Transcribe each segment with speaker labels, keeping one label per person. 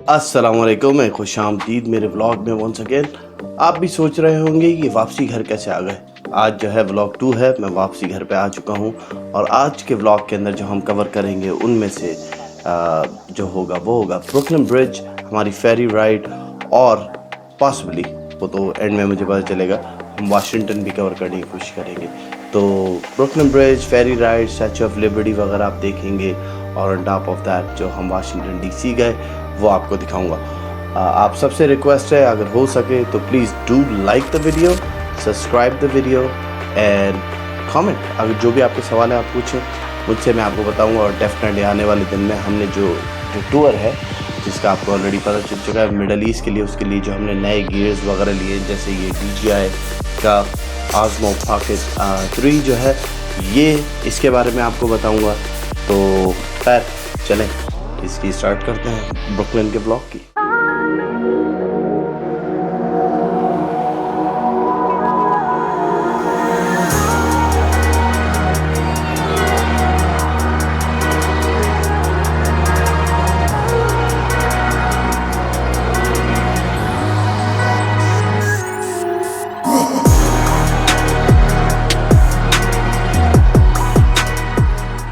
Speaker 1: अस्सलामुअलैकुम, मैं खुशामदीद मेरे व्लॉग में वंस अगेन। आप भी सोच रहे होंगे कि वापसी घर कैसे आ गए। आज जो है व्लॉग 2 है, मैं वापसी घर पे आ चुका हूँ और आज के व्लॉग के अंदर जो हम कवर करेंगे उनमें से जो होगा वो होगा ब्रुकलिन ब्रिज, हमारी फेरी राइड और पॉसिबली वो तो एंड में मुझे पता चलेगा हम वाशिंगटन भी कवर करने की कोशिश करेंगे। तो Brooklyn Bridge, ferry ride, Statue of Liberty वगैरह आप देखेंगे और ऑन टॉप ऑफ दैट जो हम वाशिंगटन डीसी गए वो आपको दिखाऊंगा। आप सबसे रिक्वेस्ट है अगर हो सके तो please do like the video, subscribe the video and comment. अगर जो भी आपके सवाल है आप पूछें मुझसे, मैं आपको बताऊंगा। और डेफिनेटली आने वाले दिन में हमने जो टूर है जिसका आपको ऑलरेडी पता चल चुका है मिडल ईस्ट के लिए, उसके लिए जो हमने नए गियर्स वगैरह लिए, जैसे ये DJI का Osmo Pocket 3 जो है, ये इसके बारे में आपको बताऊंगा। तो खैर चलें इसकी स्टार्ट करते हैं ब्रुकलिन के ब्लॉग की।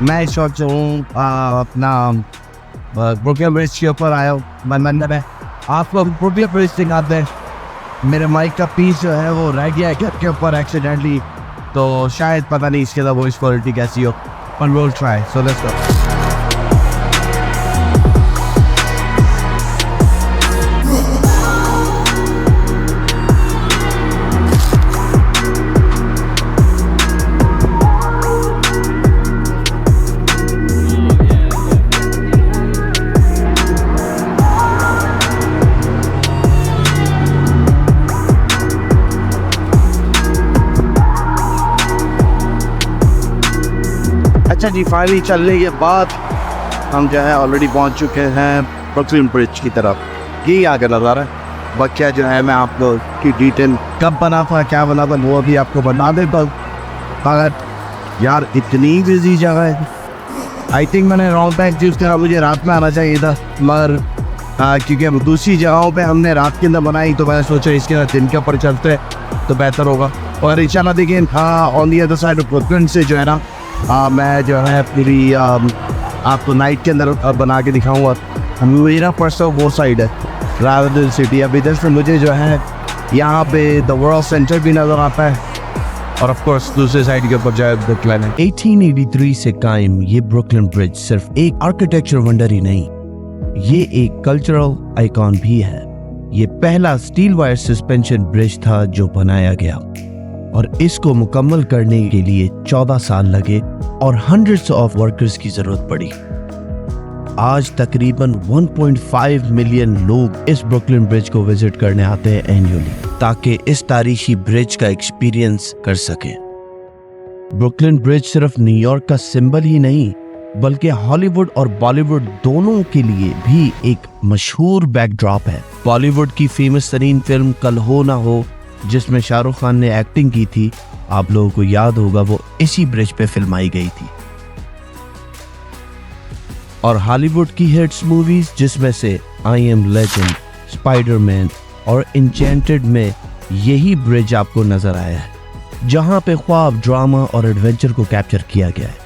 Speaker 2: मैं इस वक्त जो हूँ अपना ब्रुकलिन ब्रिज के ऊपर आया हूँ। मतलब है आपको ब्रुकलिन ब्रिज दिखाते हैं। मेरे माइक का पीस जो है वो रह गया है घर के ऊपर एक्सीडेंटली, तो शायद पता नहीं इसके अंदर वॉइस क्वालिटी कैसी हो, पर will try. So let's go. अच्छा जी, फाइनली चलने के बाद हम जो है ऑलरेडी पहुंच चुके हैं ब्रुकलिन ब्रिज की तरफ। ये आगे नज़ारा है। बच्चा जो है मैं आपको की डिटेल कब बना था क्या बना था वो अभी आपको बता देता हूँ। मगर यार इतनी बिजी जगह है, आई थिंक मैंने रॉन्ग टाइम चूज़ करा, मुझे रात में आना चाहिए था। मगर क्योंकि दूसरी जगहों पे हमने रात के अंदर बनाई तो मैंने सोचा इसके अंदर दिन के ऊपर चलते तो बेहतर होगा। और इंशाल्लाह देखिए on the other side of Brooklyn से जो है ना मैं जो है पूरी आपको नाइट के अंदर बना के दिखाऊंगा। मेरा पर्सनल वो साइड है रादर देन सिटी। अभी जैसे मुझे जो है यहाँ पे द वर्ल्ड सेंटर भी नज़र आता है और ऑफ कोर्स दूसरे साइड के ऊपर जो है ब्रुकलिन है। 1883 से कायम ये ब्रुकलिन ब्रिज सिर्फ एक आर्किटेक्चर वंडर ही नहीं, ये एक कल्चरल आइकॉन भी है। ये पहला स्टील वायर सस्पेंशन ब्रिज था जो बनाया गया और इसको मुकम्मल करने के लिए 14 साल लगे और हंड्रेड्स ऑफ वर्कर्स की जरूरत पड़ी। आज तकरीबन 1.5 मिलियन लोग इस ब्रुकलिन ब्रिज को विजिट करने आते हैं एनुअली, ताकि इस तारीखी ब्रिज का एक्सपीरियंस कर सकें। ब्रुकलिन ब्रिज सिर्फ न्यूयॉर्क का सिंबल ही नहीं बल्कि हॉलीवुड और बॉलीवुड दोनों के लिए भी एक मशहूर बैकड्रॉप है। बॉलीवुड की फेमस तरीन फिल्म कल हो ना हो जिसमें शाहरुख खान ने एक्टिंग की थी, आप लोगों को याद होगा वो इसी ब्रिज पे फिल्माई गई थी। और हॉलीवुड की हिट्स मूवीज जिसमें से आई एम लेजेंड, स्पाइडरमैन और एन्चेंटेड में यही ब्रिज आपको नजर आया है, जहां पे ख्वाब, ड्रामा और एडवेंचर को कैप्चर किया गया है।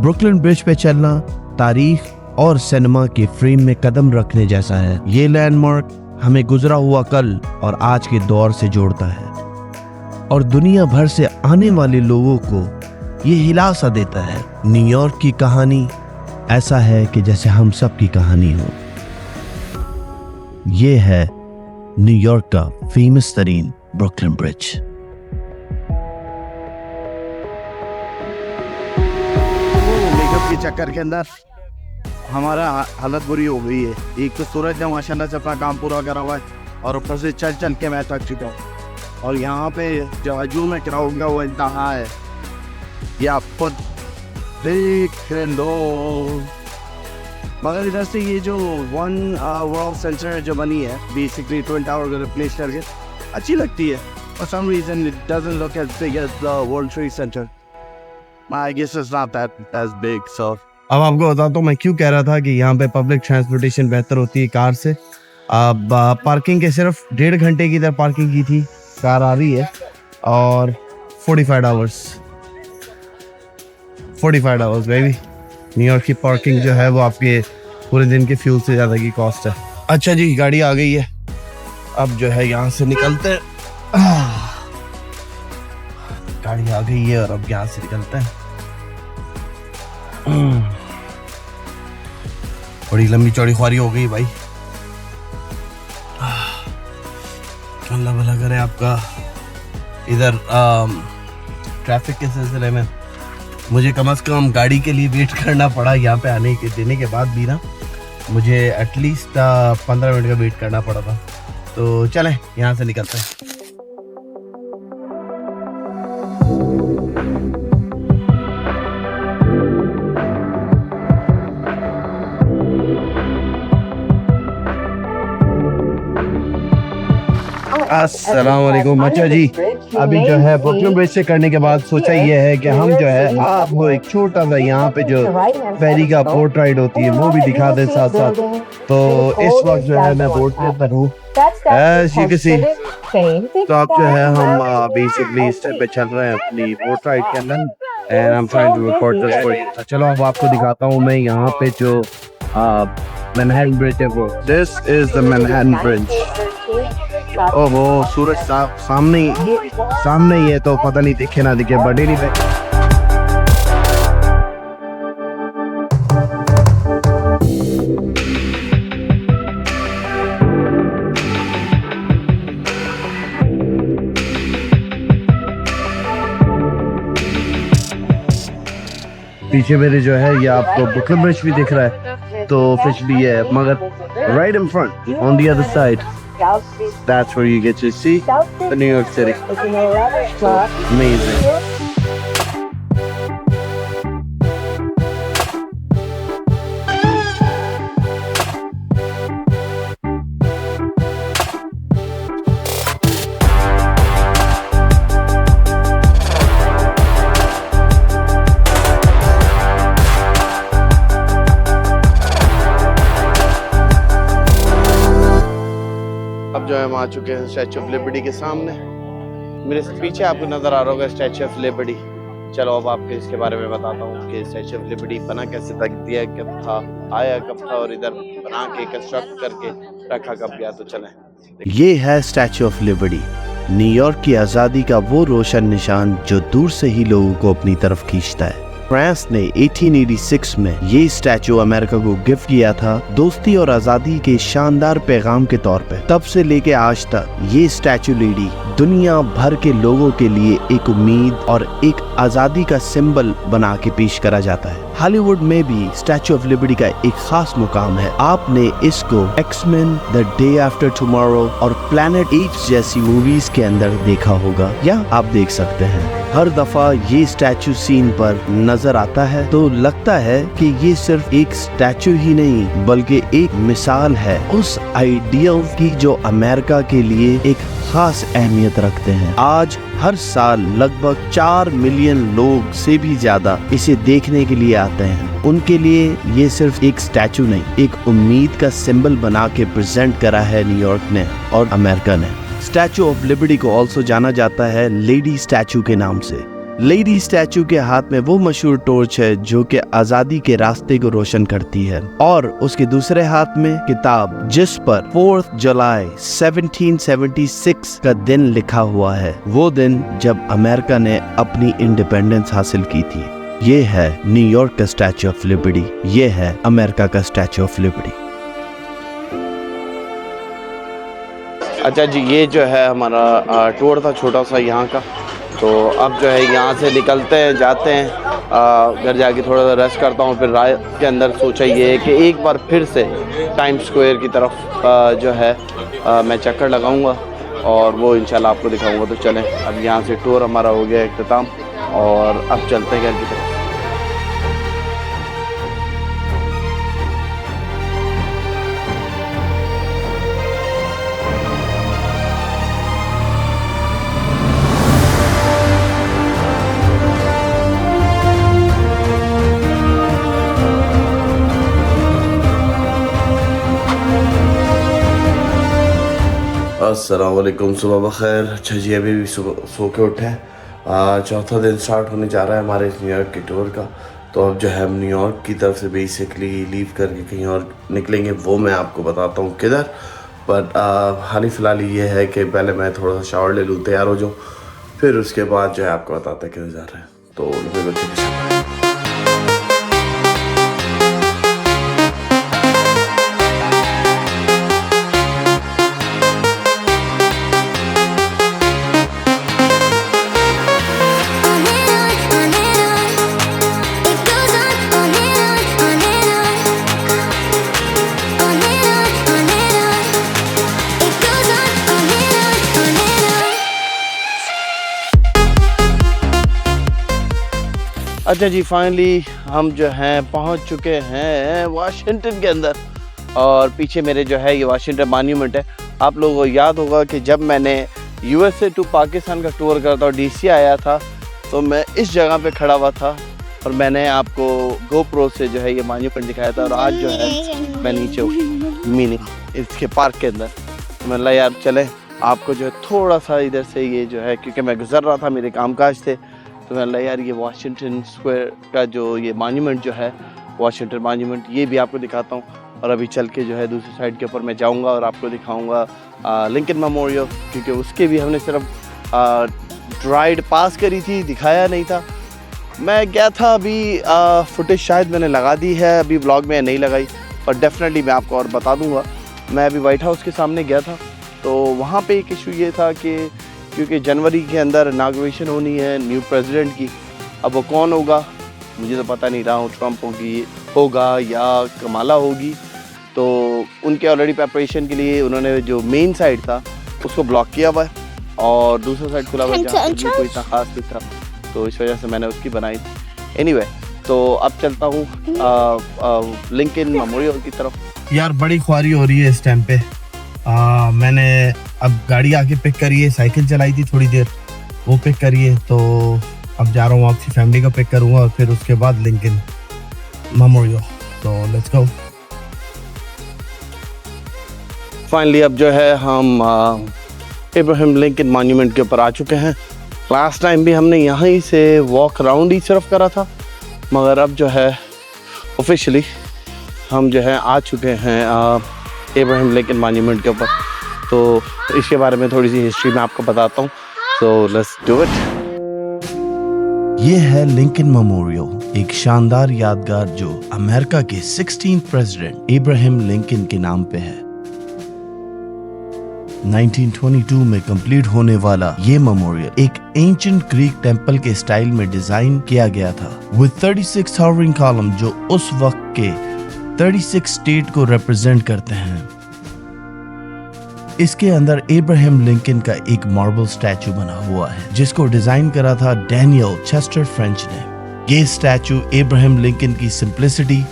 Speaker 2: ब्रुकलिन ब्रिज पे चलना तारीख और सिनेमा के फ्रेम में कदम रखने जैसा है। ये लैंडमार्क हमें गुजरा हुआ कल और आज के दौर से जोड़ता है और दुनिया भर से आने वाले लोगों को ये हिला सा देता है। न्यूयॉर्क की कहानी ऐसा है कि जैसे हम सब की कहानी हो। ये है न्यूयॉर्क का फेमस तरीन ब्रुकलिन ब्रिज। मेकअप के चक्कर के अंदर हमारा हालत बुरी हो गई है। एक तो सूरज ने माशाल्लाह से अपना काम पूरा करा हुआ है और ऊपर से चल चल के मैं थक चुका हूँ और यहाँ पे जो हजूम में कराऊंगा वो इंतहा है। ये आपको देख लो। मगर इधर से ये जो वन वर्ल्ड सेंटर जो बनी है बेसिकली ट्विन टावर को रिप्लेस करके अच्छी लगती है। For some reason it doesn't look as big as the World Trade Center. I guess it's not that as big, so. अब आपको बताता हूँ मैं क्यों कह रहा था कि यहाँ पे पब्लिक ट्रांसपोर्टेशन बेहतर होती है कार से। अब पार्किंग के सिर्फ 1.5 घंटे की इधर पार्किंग की थी, कार आ रही है, और 45 आवर्स बेबी। न्यूयॉर्क की पार्किंग जो है वो आपके पूरे दिन के फ्यूल से ज़्यादा की कॉस्ट है। अच्छा जी, गाड़ी आ गई है, अब जो है यहाँ से निकलते हैं। गाड़ी आ गई है और अब यहाँ से निकलते हैं। बड़ी लंबी चौड़ी ख्वारी हो गई भाई। अल्लाह भला करे आपका। इधर ट्रैफिक के सिलसिले में मुझे कम से कम गाड़ी के लिए वेट करना पड़ा, यहाँ पे आने के देने के बाद भी ना मुझे एटलीस्ट 15 मिनट का वेट करना पड़ा था। तो चलें यहाँ से निकलते हैं। अस्सलाम वालेकुम। अच्छा जी, अभी जो है ब्रुकलिन ब्रिज से करने के बाद सोचा ये है कि हम जो है आपको एक छोटा सा यहाँ पे जो फेरी का बोट राइड होती है वो भी दिखा दें साथ साथ। तो इस वक्त जो है मैं बोट पे अंदर हूँ, as you can see। तो अब जो है हम बेसिकली इस पे चल रहे हैं अपनी बोट राइड के अंदर, and I am trying to record this for you. चलो अब आपको दिखाता हूँ मैं यहाँ पे जो मैनहट्टन ब्रिज है वो। This is the Manhattan bridge. ओहो, सूरज सामने ही है, तो पता नहीं दिखे ना दिखे, बट नहीं पे। पीछे मेरे जो है ये आपको ब्रुकलिन ब्रिज भी दिख रहा है, तो ऑफिशियली है, मगर right in front on the other side, that's where you get to see the New York City. Amazing. अब जो है हम आ चुके हैं स्टैचू ऑफ लिबर्टी के सामने। मेरे पीछे आपको नजर आ रहा होगा स्टैचू ऑफ लिबर्टी। चलो अब आपको इसके बारे में बताता हूँ कि स्टैचू ऑफ लिबर्टी बना कैसे था, दिया कब था, आया कब था, और इधर बना के कंस्ट्रक्ट करके रखा कब गया। तो चलें।
Speaker 1: ये है स्टैचू ऑफ लिबर्टी, न्यूयॉर्क की आज़ादी का वो रोशन निशान जो दूर से ही लोगों को अपनी तरफ खींचता है। फ्रांस ने 1886 में ये स्टैचू अमेरिका को गिफ्ट किया था, दोस्ती और आजादी के शानदार पैगाम के तौर पे। तब से लेके आज तक ये स्टैचू लेडी दुनिया भर के लोगों के लिए एक उम्मीद और एक आजादी का सिंबल बना के पेश करा जाता है। हॉलीवुड में भी स्टैचू ऑफ लिबर्टी का एक खास मुकाम है। आपने इसको X-Men, The Day After Tomorrow और प्लैनेट एप्स जैसी मूवीज के अंदर देखा होगा, या आप देख सकते हैं। हर दफा ये स्टैचू सीन पर नजर आता है तो लगता है कि ये सिर्फ एक स्टैचू ही नहीं बल्कि एक मिसाल है उस आइडियल की जो अमेरिका के लिए एक खास अहमियत रखते हैं। आज हर साल लगभग 4 मिलियन लोग से भी ज्यादा इसे देखने के लिए आते हैं। उनके लिए ये सिर्फ एक स्टैचू नहीं, एक उम्मीद का सिंबल बना के प्रेजेंट करा है न्यूयॉर्क ने और अमेरिका ने। स्टैचू ऑफ लिबर्टी को ऑल्सो जाना जाता है लेडी स्टैचू के नाम से। लेडी स्टैचू के हाथ में वो मशहूर टॉर्च है जो कि आजादी के रास्ते को रोशन करती है, और उसके दूसरे हाथ में किताब जिस पर 4 जुलाई 1776 का दिन लिखा हुआ है, वो दिन जब अमेरिका ने अपनी इंडिपेंडेंस हासिल की थी। ये है न्यूयॉर्क का स्टैचू ऑफ लिबर्टी, ये है अमेरिका का स्टैचू ऑफ लिबर्टी। अच्छा जी, ये जो है हमारा टूर था छोटा सा यहाँ का। तो अब जो है यहाँ से निकलते हैं, जाते हैं घर जाके थोड़ा सा रेस्ट करता हूँ। फिर रात के अंदर सोचा ये है कि एक बार फिर से टाइम्स स्क्वायर की तरफ जो है मैं चक्कर लगाऊंगा और वो इंशाल्लाह आपको दिखाऊंगा। तो चलें, अब यहाँ से टूर हमारा हो गया इख्तिताम और अब चलते हैं घर की तरफ। अस्सलाम वालेकुम, सुबह बखैर। अच्छा जी, अभी भी सुबह सो के उठे हैं। चौथा दिन स्टार्ट होने जा रहा है हमारे इस न्यूयॉर्क की टूर का। तो अब जो है हम न्यूयॉर्क की तरफ से बेसिकली लीव करके कहीं और निकलेंगे, वो मैं आपको बताता हूँ किधर। बट हाल ही फ़िलहाल ये है कि पहले मैं थोड़ा सा शावर ले लूँ, तैयार हो जाऊँ, फिर उसके बाद जो है आपको बताता है किधर जा रहे हैं। तो मेरे बच्चे के साथ अच्छा जी, फाइनली हम जो हैं पहुंच चुके हैं वाशिंगटन के अंदर। और पीछे मेरे जो है ये वाशिंगटन मॉन्यूमेंट है। आप लोगों को याद होगा कि जब मैंने यूएसए टू पाकिस्तान का टूर करा था और डीसी आया था, तो मैं इस जगह पे खड़ा हुआ था और मैंने आपको गोप्रो से जो है ये मॉन्यूमेंट दिखाया था। और आज जो है मैं नीचे मीनिंग इसके पार्क के अंदर, तो मैं यार चले आपको जो है थोड़ा सा इधर से ये जो है, क्योंकि मैं गुजर रहा था, मेरे कामकाज थे, तो मैं यार ये वाशिंगटन स्क्वायर का जो ये मॉन्यूमेंट जो है वाशिंगटन मॉन्यूमेंट, ये भी आपको दिखाता हूँ। और अभी चल के जो है दूसरी साइड के ऊपर मैं जाऊँगा और आपको दिखाऊँगा लिंकन मेमोरियल, क्योंकि उसके भी हमने सिर्फ ड्राइड पास करी थी, दिखाया नहीं था। मैं गया था अभी, फुटेज शायद मैंने लगा दी है, अभी व्लॉग में नहीं लगाई, पर डेफिनेटली मैं आपको और बता दूँगा। मैं अभी वाइट हाउस के सामने गया था, तो वहाँ पे एक इशू ये था कि क्योंकि जनवरी के अंदर इनाग्रेशन होनी है न्यू प्रेसिडेंट की। अब वो कौन होगा मुझे तो पता नहीं रहा हूँ, ट्रम्प होगा या कमाला होगी। तो उनके ऑलरेडी प्रेपरेशन के लिए उन्होंने जो मेन साइड था उसको ब्लॉक किया हुआ है और दूसरा साइड खुला हुआ है जहाँ पे कोई इतना खास नहीं था, तो इस वजह से मैंने उसकी बनाई थी। एनीवे, तो अब चलता हूँ लिंकन मेमोरियल की तरफ। यार बड़ी ख्वारी हो रही है इस टाइम पे। मैंने अब गाड़ी आके पिक करी है, साइकिल चलाई थी थोड़ी देर, वो पिक करी है, तो अब जा रहा हूँ आपकी फैमिली का पिक करूँगा और फिर उसके बाद लिंकन मेमोरियल। तो लेट्स गो। फाइनली अब जो है हम इब्राहिम लिंकन मॉन्यूमेंट के ऊपर आ चुके हैं। लास्ट टाइम भी हमने यहाँ ही से वॉक अराउंड ही सिर्फ करा था, मगर अब जो है ऑफिशियली हम जो है आ चुके हैं इब्राहिम लिंकन मॉन्यूमेंट के ऊपर। तो इसके बारे में थोड़ी सी हिस्ट्री मैं आपको बताता हूँ, तो लेट्स डू इट। ये है लिंकन मेमोरियल, एक शानदार यादगार जो अमेरिका के 16th प्रेसिडेंट इब्राहिम लिंकन के नाम पे है। 1922 में कंप्लीट होने वाला ये मेमोरियल एक एंशिएंट ग्रीक टेंपल के स्टाइल में डिजाइन किया गया था, विद 36 टॉवरिंग कॉलम जो उस वक्त के 36 स्टेट को रिप्रेजेंट करते हैं। इसके अंदर इब्राहिम लिंकन का एक मार्बल स्टैचू बना हुआ है जिसको डिजाइन करा था डैनियल चेस्टर फ्रेंच ने। ये स्टैचू इब्राहिम लिंकन की सिंप्लिसिटी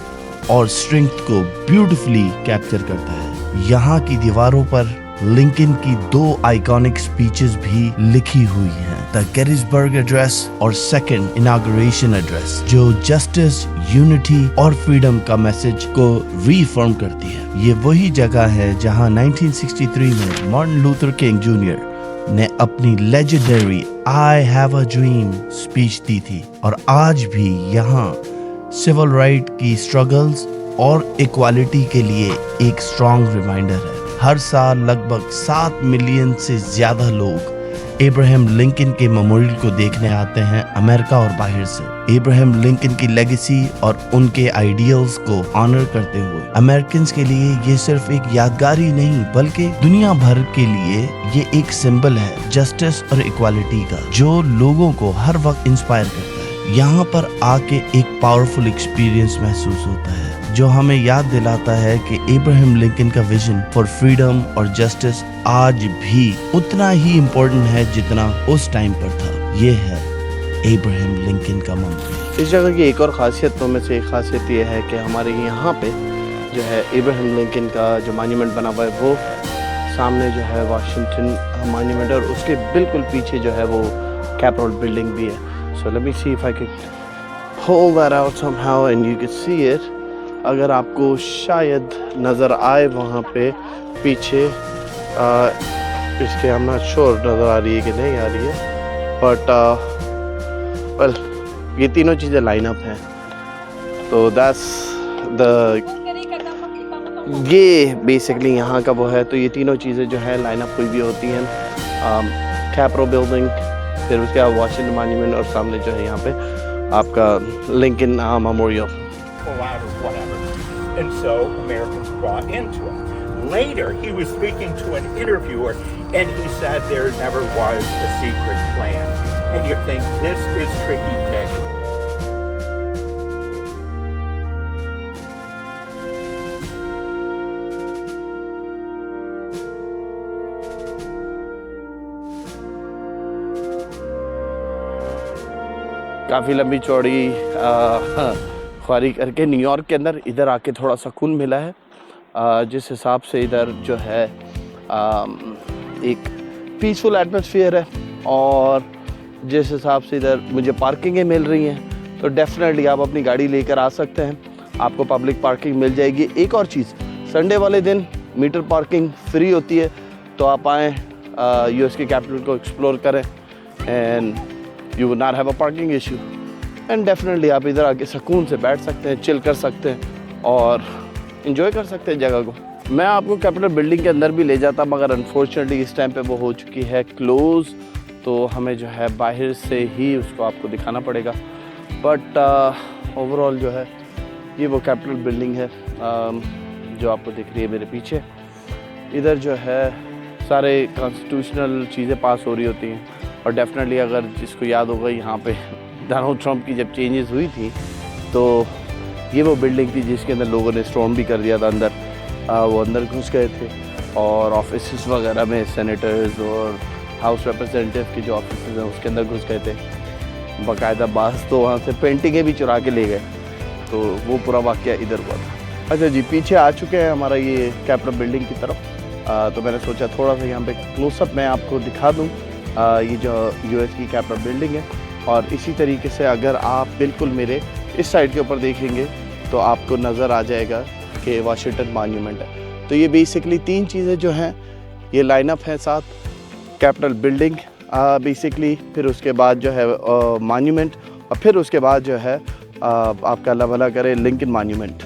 Speaker 1: और स्ट्रेंथ को ब्यूटीफुली कैप्चर करता है। यहाँ की दीवारों पर लिंकन की 2 आइकॉनिक स्पीचेस भी लिखी हुई हैं, द गेटिसबर्ग एड्रेस और सेकंड इनॉग्रेशन एड्रेस, जो जस्टिस, यूनिटी और फ्रीडम का मैसेज को रीफर्म करती है। ये वही जगह है जहां 1963 में मार्टिन लूथर किंग जूनियर ने अपनी legendary I have a dream speech दी थी। और आज भी यहाँ सिविल राइट की स्ट्रगल्स और इक्वालिटी के लिए एक स्ट्रॉन्ग रिमाइंडर है। हर साल लगभग 7 मिलियन से ज्यादा लोग इब्राहिम लिंकन के मेमोरियल को देखने आते हैं अमेरिका और बाहर से। इब्राहिम लिंकन की लेगेसी और उनके आइडियल्स को ऑनर करते हुए अमेरिकन के लिए ये सिर्फ एक यादगार ही नहीं बल्कि दुनिया भर के लिए ये एक सिंबल है जस्टिस और इक्वालिटी का, जो लोगों को हर वक्त इंस्पायर करता है। यहाँ पर आके एक पावरफुल एक्सपीरियंस महसूस होता है जो हमें याद दिलाता है कि इब्राहिम लिंकन का विजन फॉर फ्रीडम और जस्टिस आज भी उतना ही इम्पोर्टेंट है जितना उस टाइम पर था। ये है इब्राहिम लिंकन का मेमोरियल। इस जगह की एक और खासियतों में से एक खासियत ये है कि हमारे यहाँ पे जो है इब्राहिम लिंकन का जो मॉन्यूमेंट बना हुआ है, वो सामने जो है वाशिंगटन मॉन्यूमेंट और उसके बिल्कुल पीछे जो है वो कैपिटल बिल्डिंग भी है। So let me see if I can hold that out somehow and you can see it. अगर आपको शायद नज़र आए वहाँ पे पीछे इसके हम नॉट श्योर नज़र आ रही है कि नहीं आ रही है, बट वेल ये तीनों चीज़ें लाइन अप हैं। तो दैट्स द ये बेसिकली यहाँ का वो है। तो ये तीनों चीज़ें जो है लाइन अप हुई भी होती हैं। कैप्रो बिल्डिंग, फिर उसके बाद वाशिंगटन मॉन्यूमेंट, और सामने जो है यहाँ पे आपका Lincoln memorial.
Speaker 3: Allowed or whatever. And so Americans bought into it. Later, he was speaking to an interviewer and he said there never was a secret plan. And you think this is tricky tech.
Speaker 1: काफ़ी लंबी चौड़ी ख्वारी करके New York के अंदर इधर आके थोड़ा सुकून मिला है। जिस हिसाब से इधर जो है एक पीसफुल एटमॉस्फेयर है, और जिस हिसाब से इधर मुझे पार्किंगें मिल रही हैं, तो डेफिनेटली आप अपनी गाड़ी लेकर आ सकते हैं, आपको पब्लिक पार्किंग मिल जाएगी। एक और चीज़, संडे वाले दिन मीटर पार्किंग फ्री होती है, तो आप आएँ यूएस के कैपिटल को एक्सप्लोर करें and you will not have a parking issue, and definitely आप इधर आके सुकून से बैठ सकते हैं, चिल कर सकते हैं और इन्जॉय कर सकते हैं जगह को। मैं आपको कैपिटल बिल्डिंग के अंदर भी ले जाता, मगर अनफॉर्चुनेटली इस टाइम पे वो हो चुकी है क्लोज़, तो हमें जो है बाहर से ही उसको आपको दिखाना पड़ेगा। बट ओवरऑल जो है ये वो कैपिटल बिल्डिंग है जो आपको दिख रही है मेरे पीछे। इधर जो है सारे कॉन्स्टिट्यूशनल चीज़ें पास हो रही होती हैं, और डेफिनेटली अगर जिसको याद होगा यहाँ पे डोनाल्ड ट्रंप की जब चेंजेस हुई थी, तो ये वो बिल्डिंग थी जिसके अंदर लोगों ने स्टॉर्म भी कर दिया था अंदर। वो अंदर घुस गए थे, और ऑफिस वगैरह में सेनेटर्स और हाउस रिप्रेजेंटेटिव के जो ऑफिस हैं उसके अंदर घुस गए थे बाकायदा। बास तो वहाँ से पेंटिंगें भी चुरा के ले गए, तो वो पूरा वाक़या इधर हुआ था। अच्छा जी, पीछे आ चुके हैं हमारा ये कैपिटल बिल्डिंग की तरफ। तो मैंने सोचा थोड़ा सा यहाँ पे क्लोजअप मैं आपको दिखा दूँ ये जो यूएस की कैपिटल बिल्डिंग है। और इसी तरीके से अगर आप बिल्कुल मेरे इस साइड के ऊपर देखेंगे तो आपको नज़र आ जाएगा कि वाशिंगटन मॉन्यूमेंट है। तो ये बेसिकली तीन चीज़ें जो हैं ये लाइनअप है साथ, कैपिटल बिल्डिंग बेसिकली, फिर उसके बाद जो है मॉन्यूमेंट, और फिर उसके बाद जो है आपका अल्लाह भला करे लिंकन मॉन्यूमेंट।